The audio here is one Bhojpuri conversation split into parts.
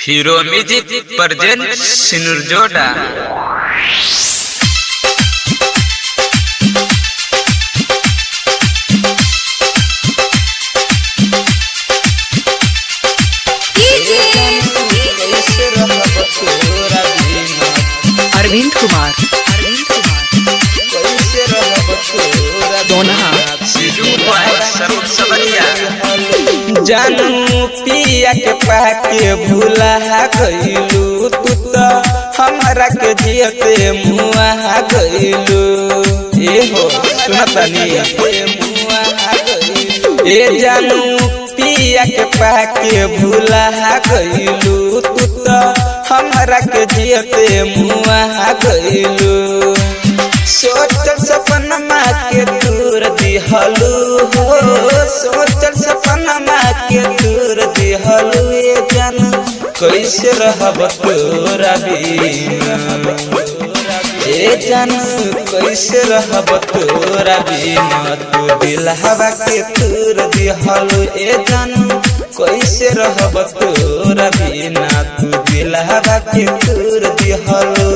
हीरो म्यूजिक प्रेजेंट सिनुर जोड़ा। अरविंद कुमार जानू पिया के पाके भूला गइलू, तू तो हमरा के जियते मुआ गइलू। ए हो सुनतनी ए जानू पिया के पाके भूला गइलू, तू तो हमरा के जियते मुआ गइलू। सोचल सपनमा के दूर दिहलू हो, सोचल सपनमा के दूर दिहलू। ये जान कैसे रहब तोरा बिना, ये जान कैसे रहब तोरा बिना। तू दिलहवा के दूर दिहलू, ये जान कैसे रहब तोरा बिना। तू दिलहवा के दूर दिहलू।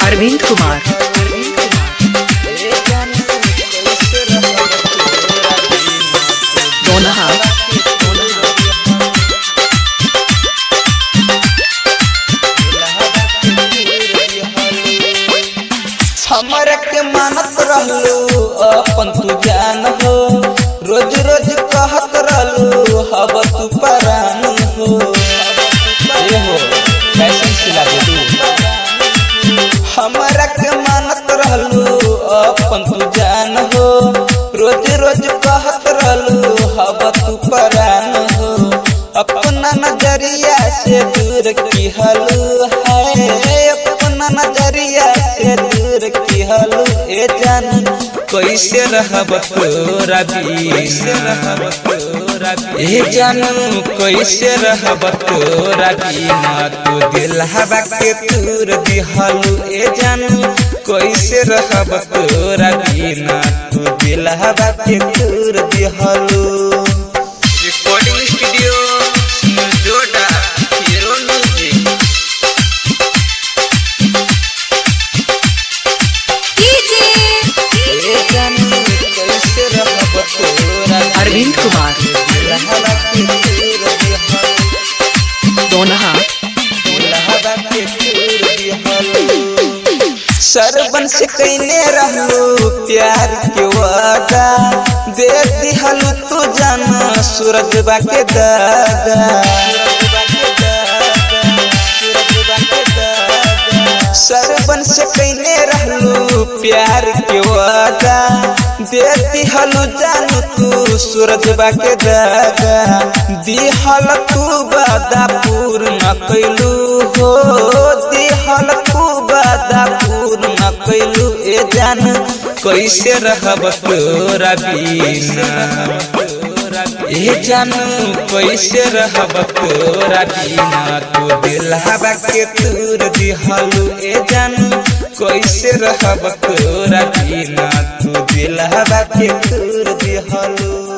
अरविंद कुमार हमरा के मानत रहलू अपन तू जान हो, रोज रोज कहत रहलू हब तू परान हो। ए हो कैसन सिला दे हमरा के मानत रहलू अपन तू जान हो, रोज रोज कहत रहलू हब तू परान हो। अपना नजरिया से दूर की हलू है, अपना नजरिया से दूर की हलू। ए जान कैसे रहब तोरा बिना, ए जान कैसे रहब तोरा बिना। तू दिलहवा के दूर दिहलू, ए जान कैसे रहब तोरा बिना। तू दिलहवा के दूर दिहलू। रिकॉर्डिंग स्टूडियो सिनुर जोड़ा, हीरो म्यूजिक। अरविंद कुमार सरबन से कैने रहलू प्यार के वादा, दे दिहलू तू जाना सूरजबा के दादा। सरबन से कैने रहलू प्यार के वादा, दे दिहलू जानू तू सूरजबा के दादा। दिहल तू वादा पूर्ण कैलू हो, दिहल तू वादा पूर्ण कैलू। ए जान कैसे रहब तोरा बिना, ए जान कैसे रहब तोरा बिना। तू दिलहवा के दूर दिहलू, ए जान कैसे रहब तोरा बिना। तू दिलहवा के दूर दिहलू।